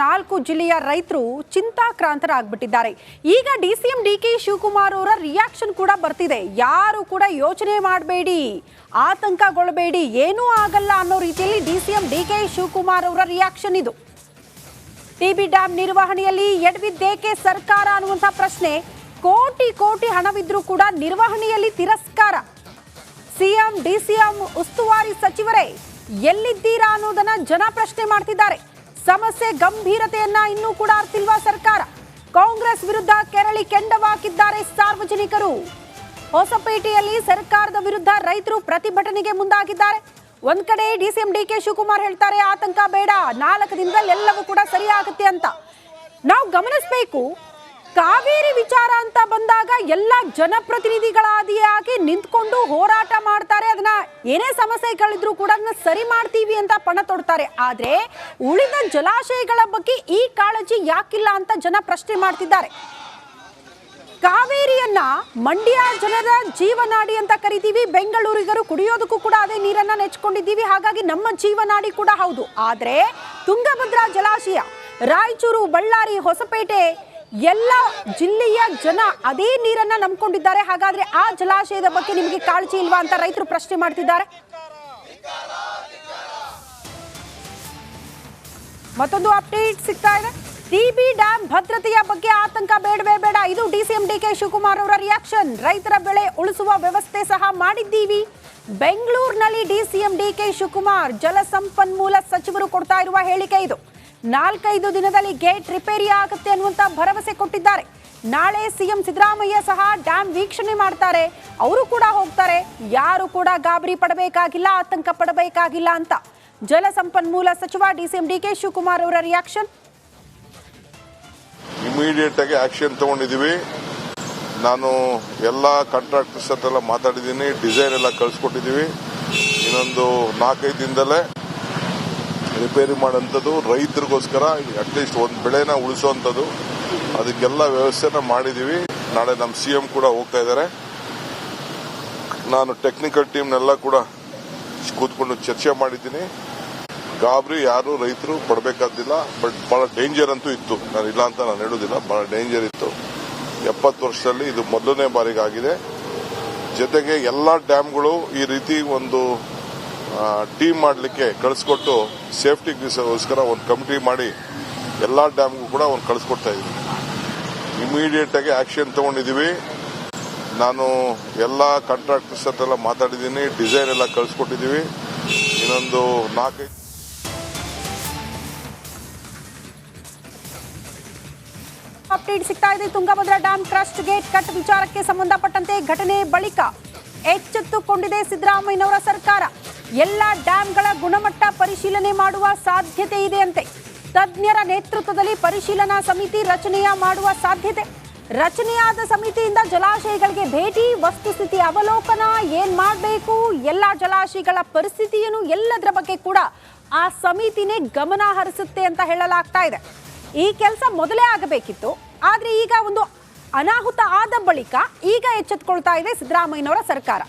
4 ಜಿಲ್ಲೆಯ ರೈತರು ಚಿಂತಾಕ್ರಾಂತರಾಗ್ಬಿಟ್ಟಿದ್ದಾರೆ. ಈಗ ಡಿಸಿಎಂ ಡಿಕೆ ಶಿವಕುಮಾರ್ ಅವರ ರಿಯಾಕ್ಷನ್ ಕೂಡ ಬರ್ತಿದೆ. ಯಾರು ಕೂಡ ಯೋಚನೆ ಮಾಡಬೇಡಿ, ಆತಂಕಗೊಳ್ಳಬೇಡಿ, ಏನೂ ಆಗಲ್ಲ ಅನ್ನೋ ರೀತಿಯಲ್ಲಿ ಡಿಸಿಎಂ ಡಿಕೆ ಶಿವಕುಮಾರ್ ಅವರ ರಿಯಾಕ್ಷನ್ ಇದು. ಟಿಬಿ ಡ್ಯಾಂ ನಿರ್ವಹಣೆಯಲ್ಲಿ ಎಡವಿದ್ದೇಕೆ ಸರ್ಕಾರ ಅನ್ನುವಂಥ ಪ್ರಶ್ನೆ. ಕೋಟಿ ಕೋಟಿ ಹಣವಿದ್ರೂ ಕೂಡ ನಿರ್ವಹಣೆಯಲ್ಲಿ ತಿರಸ್ಕಾರ. ಸಿಎಂ ಡಿಸಿಎಂ ಉಸ್ತುವಾರಿ ಸಚಿವರೇ ಎಲ್ಲಿದ್ದೀರಾ ಅನ್ನೋದನ್ನ ಜನ ಪ್ರಶ್ನೆ ಮಾಡ್ತಿದ್ದಾರೆ. ಸಮಸ್ಯೆ ಗಂಭೀರತೆಯನ್ನ ಇನ್ನೂ ಕೂಡ ಅರ್ತಿಲ್ವಾ ಸರ್ಕಾರ? ಕಾಂಗ್ರೆಸ್ ವಿರುದ್ಧ ಕೆರಳಿ ಕೆಂಡವಾಕಿದ್ದಾರೆ ಸಾರ್ವಜನಿಕರು. ಹೊಸಪೇಟೆಯಲ್ಲಿ ಸರ್ಕಾರದ ವಿರುದ್ಧ ರೈತರು ಪ್ರತಿಭಟನೆಗೆ ಮುಂದಾಗಿದ್ದಾರೆ. ಒಂದ್ ಕಡೆ ಡಿಸಿಎಂ ಡಿಕೆ ಶಿವಕುಮಾರ್ ಹೇಳ್ತಾರೆ ಆತಂಕ ಬೇಡ, 4 ದಿನದಲ್ಲಿ ಎಲ್ಲವೂ ಕೂಡ ಸರಿಯಾಗುತ್ತೆ ಅಂತ. ನಾವು ಗಮನಿಸಬೇಕು, ಕಾವೇರಿ ವಿಚಾರ ಅಂತ ಬಂದಾಗ ಎಲ್ಲ ಜನಪ್ರತಿನಿಧಿಗಳಾದಿಯಾಗಿ ನಿಂತ್ಕೊಂಡು ಹೋರಾಟ ಮಾಡ್ತಾರೆ. ಅದನ್ನ ಏನೇ ಸಮಸ್ಯೆಗಳಿದ್ರು ಕೂಡ ಅದನ್ನ ಸರಿ ಮಾಡ್ತೀವಿ ಅಂತ ಪಣ ತೊಡ್ತಾರೆ. ಆದ್ರೆ ಉಳಿದ ಜಲಾಶಯಗಳ ಬಗ್ಗೆ ಈ ಕಾಳಜಿ ಯಾಕಿಲ್ಲ ಅಂತ ಜನ ಪ್ರಶ್ನೆ ಮಾಡ್ತಿದ್ದಾರೆ. ಕಾವೇರಿಯನ್ನ ಮಂಡ್ಯ ಜನರ ಜೀವನಾಡಿ ಅಂತ ಕರಿತೀವಿ. ಬೆಂಗಳೂರಿಗರು ಕುಡಿಯೋದಕ್ಕೂ ಕೂಡ ಅದೇ ನೀರನ್ನ ನೆಚ್ಕೊಂಡಿದ್ದೀವಿ. ಹಾಗಾಗಿ ನಮ್ಮ ಜೀವನಾಡಿ ಕೂಡ ಹೌದು. ಆದ್ರೆ ತುಂಗಭದ್ರಾ ಜಲಾಶಯ, ರಾಯಚೂರು, ಬಳ್ಳಾರಿ, ಹೊಸಪೇಟೆ ಎಲ್ಲ ಜಿಲ್ಲೆಯ ಜನ ಅದೇ ನೀರನ್ನ ನಂಬ್ಕೊಂಡಿದ್ದಾರೆ. ಹಾಗಾದ್ರೆ ಆ ಜಲಾಶಯದ ಬಗ್ಗೆ ನಿಮಗೆ ಕಾಳಜಿ ಇಲ್ವಾ ಅಂತ ರೈತರು ಪ್ರಶ್ನೆ ಮಾಡ್ತಿದ್ದಾರೆ. ಮತ್ತೊಂದು ಅಪ್ಡೇಟ್ ಸಿಗ್ತಾ ಇದೆ. ಟಿಬಿ ಡ್ಯಾಂ ಭದ್ರತೆಯ ಬಗ್ಗೆ ಆತಂಕ ಬೇಡವೇ ಬೇಡ, ಇದು ಡಿಸಿಎಂ ಡಿಕೆ ಶಿವಕುಮಾರ್ ಅವರ ರಿಯಾಕ್ಷನ್. ರೈತರ ಬೆಳೆ ಉಳಿಸುವ ವ್ಯವಸ್ಥೆ ಸಹ ಮಾಡಿದ್ದೀವಿ. ಬೆಂಗಳೂರಿನಲ್ಲಿ ಡಿಸಿಎಂ ಡಿಕೆ ಶಿವಕುಮಾರ್ ಜಲಸಂಪನ್ಮೂಲ ಸಚಿವರು ಕೊಡ್ತಾ ಇರುವ ಹೇಳಿಕೆ ಇದು. 4-5 ದಿನದಲ್ಲಿ ಗೇಟ್ ರಿಪೇರಿ ಆಗುತ್ತೆ ಅನ್ನುವಂತ ಭರವಸೆ ಕೊಟ್ಟಿದ್ದಾರೆ. ನಾಳೆ ಸಿಎಂ ಸಿದ್ದರಾಮಯ್ಯ ಸಹ ಡ್ಯಾಂ ವೀಕ್ಷಣೆ ಮಾಡ್ತಾರೆ, ಅವರು ಕೂಡ ಹೋಗ್ತಾರೆ. ಯಾರು ಕೂಡ ಗಾಬರಿ ಪಡಬೇಕಾಗಿಲ್ಲ, ಆತಂಕ ಪಡಬೇಕಾಗಿಲ್ಲ ಅಂತ ಜಲಸಂಪನ್ಮೂಲ ಸಚಿವ ಡಿಸಿಎಂ ಡಿಕೆ ಶಿವಕುಮಾರ್ ಅವರ ರಿಯಾಕ್ಷನ್. ಇಮಿಡಿಯೇಟ್ ಆಗಿ ಆಕ್ಷನ್ ತಗೊಂಡಿದೀವಿ. ನಾನು ಎಲ್ಲ ಕಾಂಟ್ರಾಕ್ಟರ್ಸ್ ಹತ್ರ ಮಾತಾಡಿದ್ದೀನಿ, ಡಿಸೈನ್ ಎಲ್ಲ ಕಳಿಸ್ಕೊಟ್ಟಿದ್ದೀವಿ. ಇನ್ನೊಂದು 4-5 ದಿನದಲ್ಲೇ ರಿಪೇರಿ ಮಾಡೋಂಥದ್ದು, ರೈತರಿಗೋಸ್ಕರ ಅಟ್ಲೀಸ್ಟ್ ಒಂದು ಬೆಳೆನ ಉಳಿಸೋವಂಥದ್ದು, ಅದಕ್ಕೆಲ್ಲ ವ್ಯವಸ್ಥೆನ ಮಾಡಿದ್ದೀವಿ. ನಾಳೆ ನಮ್ಮ ಸಿಎಂ ಕೂಡ ಹೋಗ್ತಾ ಇದ್ದಾರೆ. ನಾನು ಟೆಕ್ನಿಕಲ್ ಟೀಮ್ನೆಲ್ಲ ಕೂಡ ಕೂತ್ಕೊಂಡು ಚರ್ಚೆ ಮಾಡಿದ್ದೀನಿ. ಗಾಬರಿ ಯಾರು ರೈತರು ಪಡಬೇಕಾದಿಲ್ಲ. ಬಟ್ ಬಹಳ ಡೇಂಜರ್ ಅಂತೂ ಇತ್ತು, ನಾನು ಇಲ್ಲ ಅಂತ ನಾನು ಹೇಳೋದಿಲ್ಲ, ಬಹಳ ಡೇಂಜರ್ ಇತ್ತು. 70 ವರ್ಷದಲ್ಲಿ ಇದು ಮೊದಲನೇ ಬಾರಿಗೆ ಆಗಿದೆ. ಜೊತೆಗೆ ಎಲ್ಲ ಡ್ಯಾಮ್ಗಳು ಈ ರೀತಿ ಒಂದು ಟೀಮ್ ಮಾಡಲಿಕ್ಕೆ ಕಳಿಸ್ಕೊಟ್ಟು ಸೇಫ್ಟಿಗೋಸ್ಕರ ಒಂದು ಕಮಿಟಿ ಮಾಡಿ ಎಲ್ಲ ಡ್ಯಾಮ್ಗೂ ಕೂಡ ಒಂದು ಕಳಿಸ್ಕೊಡ್ತಾ ಇದ್ದೀವಿ. ಇಮಿಡಿಯೇಟ್ ಆಗಿ ಆಕ್ಷನ್ ತಗೊಂಡಿದ್ದೀವಿ. ನಾನು ಎಲ್ಲ ಕಾಂಟ್ರಾಕ್ಟರ್ಸ್ ಹತ್ರ ಮಾತಾಡಿದ್ದೀನಿ, ಡಿಸೈನ್ ಎಲ್ಲ ಕಳಿಸ್ಕೊಟ್ಟಿದ್ದೀವಿ. ಇನ್ನೊಂದು 4-5 ಅಪ್ಡೇಟ್ ಸಿಗ್ತಾ ಇದೆ. Tungabhadra dam crest gate cut ವಿಚಾರಕ್ಕೆ ಸಂಬಂಧಪಟ್ಟಂತೆ ಘಟನೆ ಬಳಿಕ ಎಚ್ಚೆತ್ತುಕೊಂಡಿದೆ ಸಿದ್ದರಾಮಯ್ಯನವರ ಸರ್ಕಾರ. ಎಲ್ಲ ಡ್ಯಾಂಗಳ ಗುಣಮಟ್ಟ ಪರಿಶೀಲನೆ ಮಾಡುವ ಸಾಧ್ಯತೆ ಇದೆ ಅಂತೆ. ತಜ್ಞರ ನೇತೃತ್ವದಲ್ಲಿ ಪರಿಶೀಲನಾ ಸಮಿತಿ ರಚನೆಯ ಮಾಡುವ ಸಾಧ್ಯತೆ. ರಚನೆಯಾದ ಸಮಿತಿಯಿಂದ ಜಲಾಶಯಗಳಿಗೆ ಭೇಟಿ, ವಸ್ತುಸ್ಥಿತಿ ಅವಲೋಕನ, ಏನ್ ಮಾಡಬೇಕು, ಎಲ್ಲ ಜಲಾಶಯಗಳ ಪರಿಸ್ಥಿತಿಯನ್ನು ಎಲ್ಲದರ ಬಗ್ಗೆ ಕೂಡ ಆ ಸಮಿತಿನೇ ಗಮನ ಹರಿಸುತ್ತೆ ಅಂತ ಹೇಳಲಾಗ್ತಾ ಇದೆ. ಈ ಕೆಲಸ ಮೊದಲೇ ಆಗಬೇಕಿತ್ತು, ಆದ್ರೆ ಈಗ ಒಂದು ಅನಾಹುತ ಆದ ಬಳಿಕ ಈಗ ಎಚ್ಚೆತ್ತುಕೊಳ್ತಾ ಇದೆ ಸಿದ್ದರಾಮಯ್ಯನವರ ಸರ್ಕಾರ.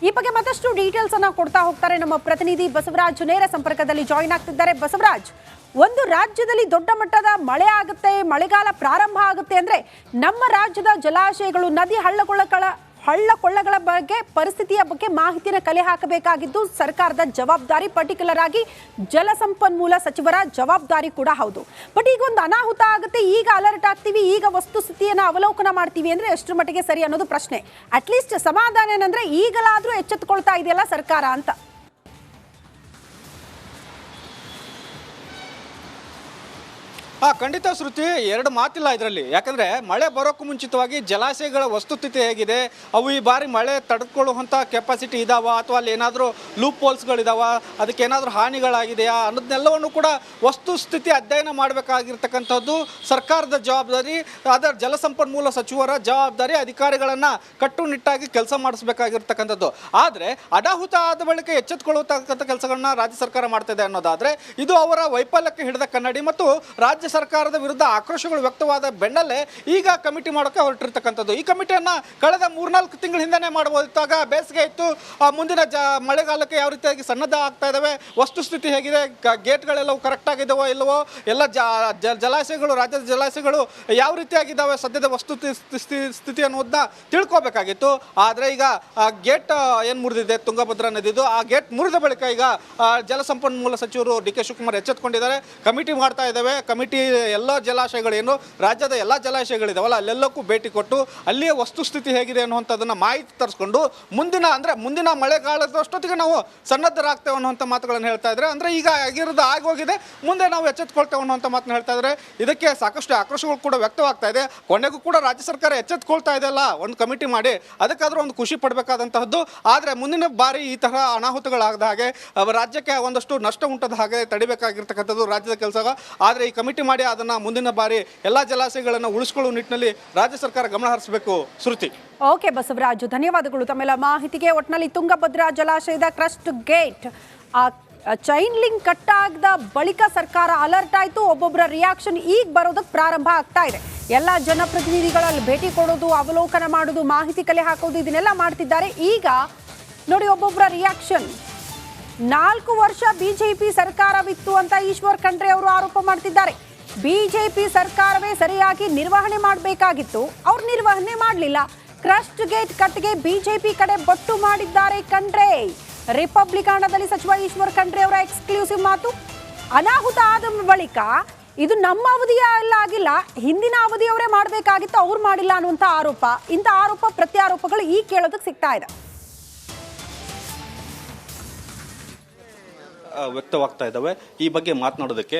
ಈ ಬಗ್ಗೆ ಮತ್ತಷ್ಟು ಡೀಟೇಲ್ಸ್ ಅನ್ನ ಕೊಡ್ತಾ ಹೋಗ್ತಾರೆ ನಮ್ಮ ಪ್ರತಿನಿಧಿ ಬಸವರಾಜ್ ನೇರ ಸಂಪರ್ಕದಲ್ಲಿ ಜಾಯಿನ್ ಆಗ್ತಿದ್ದಾರೆ. ಬಸವರಾಜ್, ಒಂದು ರಾಜ್ಯದಲ್ಲಿ ದೊಡ್ಡ ಮಟ್ಟದ ಮಳೆ ಆಗುತ್ತೆ, ಮಳೆಗಾಲ ಪ್ರಾರಂಭ ಆಗುತ್ತೆ ಅಂದ್ರೆ ನಮ್ಮ ರಾಜ್ಯದ ಜಲಾಶಯಗಳು, ನದಿ, ಹಳ್ಳ-ಕೊಳ್ಳಗಳ ಬಗ್ಗೆ ಪರಿಸ್ಥಿತಿಯ ಬಗ್ಗೆ ಮಾಹಿತಿನ ಕಲೆ ಹಾಕಬೇಕಾಗಿದ್ದು ಸರ್ಕಾರದ ಜವಾಬ್ದಾರಿ, ಪರ್ಟಿಕ್ಯುಲರ್ ಆಗಿ ಜಲಸಂಪನ್ಮೂಲ ಸಚಿವರ ಜವಾಬ್ದಾರಿ ಕೂಡ ಹೌದು. ಬಟ್ ಈಗ ಒಂದು ಅನಾಹುತ ಆಗುತ್ತೆ, ಈಗ ಅಲರ್ಟ್ ಆಗ್ತೀವಿ, ಈಗ ವಸ್ತುಸ್ಥಿತಿಯನ್ನು ಅವಲೋಕನ ಮಾಡ್ತೀವಿ ಅಂದ್ರೆ ಎಷ್ಟರ ಮಟ್ಟಿಗೆ ಸರಿ ಅನ್ನೋದು ಪ್ರಶ್ನೆ. ಅಟ್ಲೀಸ್ಟ್ ಸಮಾಧಾನ ಏನಂದ್ರೆ ಈಗಲಾದ್ರೂ ಎಚ್ಚೆತ್ತುಕೊಳ್ತಾ ಇದೆಯಲ್ಲ ಸರ್ಕಾರ ಅಂತ. ಖಂಡಿತ ಶ್ರುತಿ, ಎರಡು ಮಾತಿಲ್ಲ ಇದರಲ್ಲಿ. ಯಾಕಂದರೆ ಮಳೆ ಬರೋಕ್ಕೂ ಮುಂಚಿತವಾಗಿ ಜಲಾಶಯಗಳ ವಸ್ತುಸ್ಥಿತಿ ಹೇಗಿದೆ, ಅವು ಈ ಬಾರಿ ಮಳೆ ತಡೆದುಕೊಳ್ಳುವಂಥ ಕೆಪಾಸಿಟಿ ಇದಾವ, ಅಥವಾ ಅಲ್ಲಿ ಏನಾದರೂ ಲೂಪ್ ಹೋಲ್ಸ್ಗಳಿದಾವ, ಅದಕ್ಕೆ ಏನಾದರೂ ಹಾನಿಗಳಾಗಿದೆಯಾ ಅನ್ನೋದನ್ನೆಲ್ಲವನ್ನು ಕೂಡ ವಸ್ತುಸ್ಥಿತಿ ಅಧ್ಯಯನ ಮಾಡಬೇಕಾಗಿರ್ತಕ್ಕಂಥದ್ದು ಸರ್ಕಾರದ ಜವಾಬ್ದಾರಿ, ಅದರ ಜಲಸಂಪನ್ಮೂಲ ಸಚಿವರ ಜವಾಬ್ದಾರಿ, ಅಧಿಕಾರಿಗಳನ್ನು ಕಟ್ಟುನಿಟ್ಟಾಗಿ ಕೆಲಸ ಮಾಡಿಸ್ಬೇಕಾಗಿರ್ತಕ್ಕಂಥದ್ದು. ಆದರೆ ಅನಾಹುತ ಆದ ಬಳಿಕ ಎಚ್ಚೆತ್ತುಕೊಳ್ಳತಕ್ಕಂಥ ಕೆಲಸಗಳನ್ನ ರಾಜ್ಯ ಸರ್ಕಾರ ಮಾಡ್ತಾ ಇದೆ ಅನ್ನೋದಾದರೆ ಇದು ಅವರ ವೈಫಲ್ಯಕ್ಕೆ ಹಿಡಿದ ಕನ್ನಡಿ ಮತ್ತು ರಾಜ್ಯ ರಾಜ್ಯ ಸರ್ಕಾರದ ವಿರುದ್ಧ ಆಕ್ರೋಶಗಳು ವ್ಯಕ್ತವಾದ ಬೆನ್ನಲ್ಲೇ ಈಗ ಕಮಿಟಿ ಮಾಡೋಕೆ ಹೊರಟಿರ್ತಕ್ಕಂಥದ್ದು. ಈ ಕಮಿಟಿಯನ್ನು ಕಳೆದ 3-4 ತಿಂಗಳ ಹಿಂದೆನೇ ಮಾಡಬಹುದಿತ್ತಾಗ ಬೇಸಿಗೆ ಇತ್ತು. ಮುಂದಿನ ಮಳೆಗಾಲಕ್ಕೆ ಯಾವ ರೀತಿಯಾಗಿ ಸನ್ನದ್ಧ ಆಗ್ತಾ ಇದ್ದಾವೆ, ವಸ್ತುಸ್ಥಿತಿ ಹೇಗಿದೆ, ಗೇಟ್ಗಳೆಲ್ಲವೂ ಕರೆಕ್ಟ್ ಆಗಿದ್ದಾವೋ ಇಲ್ಲವೋ, ಎಲ್ಲ ಜಲಾಶಯಗಳು, ರಾಜ್ಯದ ಜಲಾಶಯಗಳು ಯಾವ ರೀತಿಯಾಗಿದ್ದಾವೆ, ಸದ್ಯದ ಸ್ಥಿತಿ ಅನ್ನೋದನ್ನ ತಿಳ್ಕೊಬೇಕಾಗಿತ್ತು. ಆದರೆ ಈಗ ಗೇಟ್ ಏನು ಮುರಿದಿದೆ ತುಂಗಭದ್ರಾ ನದಿದು, ಆ ಗೇಟ್ ಮುರಿದ ಬಳಿಕ ಈಗ ಜಲಸಂಪನ್ಮೂಲ ಸಚಿವರು ಡಿ ಕೆ ಶಿವಕುಮಾರ್ ಎಚ್ಚೆತ್ತುಕೊಂಡಿದ್ದಾರೆ. ಕಮಿಟಿ ಮಾಡ್ತಾ ಇದ್ದಾವೆ. ಕಮಿಟಿ ಎಲ್ಲ ಜಲಾಶಯಗಳೇನು ರಾಜ್ಯದ ಎಲ್ಲ ಜಲಾಶಯಗಳಿದಾವಲ್ಲ ಅಲ್ಲೆಲ್ಲಕ್ಕೂ ಭೇಟಿ ಕೊಟ್ಟು ಅಲ್ಲಿಯ ವಸ್ತುಸ್ಥಿತಿ ಹೇಗಿದೆ ಅನ್ನುವಂಥದ್ದನ್ನು ಮಾಹಿತಿ ತರಿಸ್ಕೊಂಡು ಮುಂದಿನ ಮಳೆಗಾಲದಷ್ಟೊತ್ತಿಗೆ ನಾವು ಸನ್ನದ್ಧರಾಗ್ತೇವೆ ಅನ್ನುವಂಥ ಮಾತುಗಳನ್ನು ಹೇಳ್ತಾ ಇದ್ದಾರೆ. ಅಂದರೆ ಈಗ ಆಗಿರೋದು ಆಗೋಗಿದೆ, ಮುಂದೆ ನಾವು ಎಚ್ಚೆತ್ತುಕೊಳ್ತೇವೆ ಅನ್ನುವಂಥ ಮಾತನ್ನು ಹೇಳ್ತಾ ಇದ್ದಾರೆ. ಇದಕ್ಕೆ ಸಾಕಷ್ಟು ಆಕ್ರೋಶಗಳು ಕೂಡ ವ್ಯಕ್ತವಾಗ್ತಾ ಇದೆ. ಕೊನೆಗೂ ಕೂಡ ರಾಜ್ಯ ಸರ್ಕಾರ ಎಚ್ಚೆತ್ತುಕೊಳ್ತಾ ಇದೆಯಲ್ಲ, ಒಂದು ಕಮಿಟಿ ಮಾಡಿ ಅದಕ್ಕಾದ್ರೂ ಒಂದು ಖುಷಿ ಪಡಬೇಕಾದಂತಹದ್ದು. ಆದರೆ ಮುಂದಿನ ಬಾರಿ ಈ ತರಹ ಅನಾಹುತಗಳಾಗದ ಹಾಗೆ, ರಾಜ್ಯಕ್ಕೆ ಒಂದಷ್ಟು ನಷ್ಟ ಉಂಟಾದ ಹಾಗೆ ತಡಿಬೇಕಾಗಿರ್ತಕ್ಕಂಥದ್ದು ರಾಜ್ಯದ ಕೆಲಸ. ಆದರೆ ಈ ಕಮಿಟಿ ಮಾಡಿ ಅದನ್ನು ಮುಂದಿನ ಬಾರಿ ಎಲ್ಲ ಜಲಾಶಯಗಳನ್ನು ಉಳಿಸಿಕೊಳ್ಳುವ ನಿಟ್ಟಿನಲ್ಲಿ ರಾಜ್ಯ ಸರ್ಕಾರ ಗಮನ ಹರಿಸಬೇಕು. ಶ್ರುತಿ. ಓಕೆ ಬಸವರಾಜು, ಧನ್ಯವಾದಗಳು ತಮ್ಮೆಲ್ಲ ಮಾಹಿತಿಗೆ. ಒಟ್ಟಿನಲ್ಲಿ ತುಂಗಭದ್ರಾ ಜಲಾಶಯದ crest gate chain link cut ಆಗದ ಬಳಿಕ ಸರ್ಕಾರ ಅಲರ್ಟ್ ಆಯಿತು. ಒಬ್ಬೊಬ್ಬರ ರಿಯಾಕ್ಷನ್ ಈಗ ಬರೋದಕ್ಕೆ ಪ್ರಾರಂಭ ಆಗ್ತಾ ಇದೆ. ಎಲ್ಲ ಜನಪ್ರತಿನಿಧಿಗಳಲ್ಲಿ ಭೇಟಿ ಕೊಡೋದು, ಅವಲೋಕನ ಮಾಡೋದು, ಮಾಹಿತಿ ಕಲೆ ಹಾಕೋದು, ಇದನ್ನೆಲ್ಲ ಮಾಡ್ತಿದ್ದಾರೆ. ಈಗ ನೋಡಿ ಒಬ್ಬೊಬ್ಬರ ರಿಯಾಕ್ಷನ್. 4 ವರ್ಷ ಬಿಜೆಪಿ ಸರ್ಕಾರವಿತ್ತು ಅಂತ ಈಶ್ವರ್ ಖಂಡ್ರೆ ಅವರು ಆರೋಪ ಮಾಡ್ತಿದ್ದಾರೆ. ಬಿಜೆಪಿ ಸರ್ಕಾರವೇ ಸರಿಯಾಗಿ ನಿರ್ವಹಣೆ ಮಾಡಬೇಕಾಗಿತ್ತು, ಅವ್ರು ನಿರ್ವಹಣೆ ಮಾಡಲಿಲ್ಲ. ಕ್ರಸ್ಟ್ ಗೇಟ್ ಕಟ್ಗೆ ಬಿಜೆಪಿ ಕಡೆ ಬೊಟ್ಟು ಮಾಡಿದ್ದಾರೆ ಖಂಡ್ರೆ. ರಿಪಬ್ಲಿಕಾನದಲ್ಲಿ ಸಚಿವ ಈಶ್ವರ್ ಖಂಡ್ರೆ ಅವರ ಎಕ್ಸ್ಕ್ಲೂಸಿವ್ ಮಾತು. ಅನಾಹುತ ಆದ ಬಳಿಕ ಇದು ನಮ್ಮ ಅವಧಿಯ ಎಲ್ಲ ಆಗಿಲ್ಲ, ಹಿಂದಿನ ಅವಧಿಯವರೇ ಮಾಡಬೇಕಾಗಿತ್ತು, ಅವ್ರು ಮಾಡಿಲ್ಲ ಅನ್ನುವಂಥ ಆರೋಪ. ಇಂಥ ಆರೋಪ ಪ್ರತ್ಯಾರೋಪಗಳು ಈಗ ಕೇಳೋದಕ್ಕೆ ಸಿಗ್ತಾ ಇದೆ. ವ್ಯಕ್ತವಾಗ್ತಾ ಇದ್ದಾವೆ. ಈ ಬಗ್ಗೆ ಮಾತನಾಡೋದಕ್ಕೆ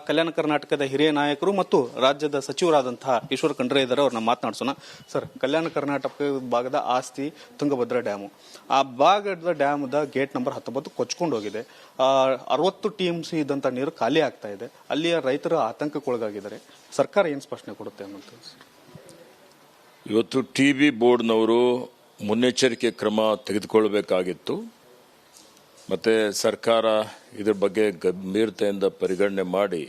ಕಲ್ಯಾಣ ಕರ್ನಾಟಕದ ಹಿರಿಯ ನಾಯಕರು ಮತ್ತು ರಾಜ್ಯದ ಸಚಿವರಾದಂತಹ ಈಶ್ವರ್ ಖಂಡ್ರೆ ಇದ್ದಾರೆ. ಅವ್ರನ್ನ ಮಾತನಾಡ್ಸೋಣ. ಸರ್, ಕಲ್ಯಾಣ ಕರ್ನಾಟಕ ಭಾಗದ ಆಸ್ತಿ ತುಂಗಭದ್ರಾ ಡ್ಯಾಮು. ಆ ಭಾಗದ ಡ್ಯಾಮ್ದ ಗೇಟ್ ನಂಬರ್ 19 ಕೊಚ್ಕೊಂಡು ಹೋಗಿದೆ. 60 TMC ಇದ್ದಂಥ ನೀರು ಖಾಲಿ ಆಗ್ತಾ ಇದೆ. ಅಲ್ಲಿಯ ರೈತರು ಆತಂಕಕ್ಕೊಳಗಾಗಿದ್ದಾರೆ. ಸರ್ಕಾರ ಏನು ಸ್ಪಷ್ಟನೆ ಕೊಡುತ್ತೆ ಅನ್ನೋದು? ಇವತ್ತು TB ಬೋರ್ಡ್ನವರು ಮುನ್ನೆಚ್ಚರಿಕೆ ಕ್ರಮ ತೆಗೆದುಕೊಳ್ಳಬೇಕಾಗಿತ್ತು. ಮತ್ತು ಸರ್ಕಾರ ಇದ್ರ ಬಗ್ಗೆ ಗಂಭೀರತೆಯಿಂದ ಪರಿಗಣನೆ ಮಾಡಿ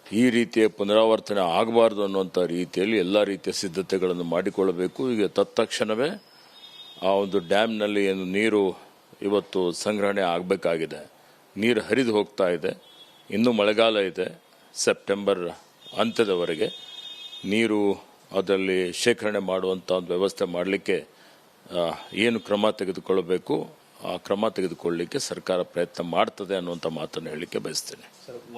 ಈ ರೀತಿಯ ಪುನರಾವರ್ತನೆ ಆಗಬಾರ್ದು ಅನ್ನುವಂಥ ರೀತಿಯಲ್ಲಿ ಎಲ್ಲ ರೀತಿಯ ಸಿದ್ಧತೆಗಳನ್ನು ಮಾಡಿಕೊಳ್ಳಬೇಕು. ಈಗ ತತ್ಕ್ಷಣವೇ ಆ ಒಂದು ಡ್ಯಾಮ್ನಲ್ಲಿ ಏನು ನೀರು ಇವತ್ತು ಸಂಗ್ರಹಣೆ ಆಗಬೇಕಾಗಿದೆ, ನೀರು ಹರಿದು ಹೋಗ್ತಾ ಇದೆ. ಇನ್ನೂ ಮಳೆಗಾಲ ಇದೆ, ಸೆಪ್ಟೆಂಬರ್ ಅಂತ್ಯದವರೆಗೆ ನೀರು ಅದರಲ್ಲಿ ಶೇಖರಣೆ ಮಾಡುವಂಥ ಒಂದು ವ್ಯವಸ್ಥೆ ಮಾಡಲಿಕ್ಕೆ ಏನು ಕ್ರಮ ತೆಗೆದುಕೊಳ್ಳಬೇಕು ಆ ಕ್ರಮ ತೆಗೆದುಕೊಳ್ಳಲಿಕ್ಕೆ ಸರ್ಕಾರ ಪ್ರಯತ್ನ ಮಾಡ್ತದೆ ಅನ್ನುವಂಥ ಮಾತನ್ನು ಹೇಳಲಿಕ್ಕೆ ಬಯಸ್ತೇನೆ.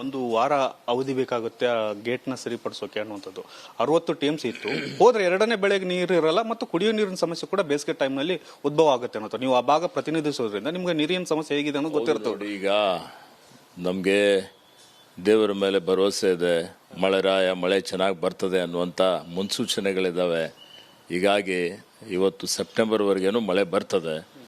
ಒಂದು ವಾರ ಅವಧಿ ಬೇಕಾಗುತ್ತೆ ಆ ಗೇಟ್ನ ಸರಿಪಡಿಸೋಕೆ ಅನ್ನುವಂಥದ್ದು. 60 TMC ಇತ್ತು, ಹೋದ್ರೆ 2ನೇ ಬೆಳೆಗೆ ನೀರು ಇರಲ್ಲ ಮತ್ತು ಕುಡಿಯೋ ನೀರಿನ ಸಮಸ್ಯೆ ಕೂಡ ಬೇಸಿಗೆ ಟೈಮ್ನಲ್ಲಿ ಉದ್ಭವ ಆಗುತ್ತೆ ಅನ್ನೋದು. ನೀವು ಆ ಭಾಗ ಪ್ರತಿನಿಧಿಸೋದ್ರಿಂದ ನಿಮ್ಗೆ ನೀರಿನ ಸಮಸ್ಯೆ ಹೇಗಿದೆ ಅನ್ನೋದು ಗೊತ್ತಿರ್ತದೆ. ಈಗ ನಮಗೆ ದೇವರ ಮೇಲೆ ಭರವಸೆ ಇದೆ, ಮಳೆ ಚೆನ್ನಾಗಿ ಬರ್ತದೆ ಅನ್ನುವಂಥ ಮುನ್ಸೂಚನೆಗಳಿದ್ದಾವೆ. ಹೀಗಾಗಿ ಇವತ್ತು ಸೆಪ್ಟೆಂಬರ್ವರೆಗೇನು ಮಳೆ ಬರ್ತದೆ.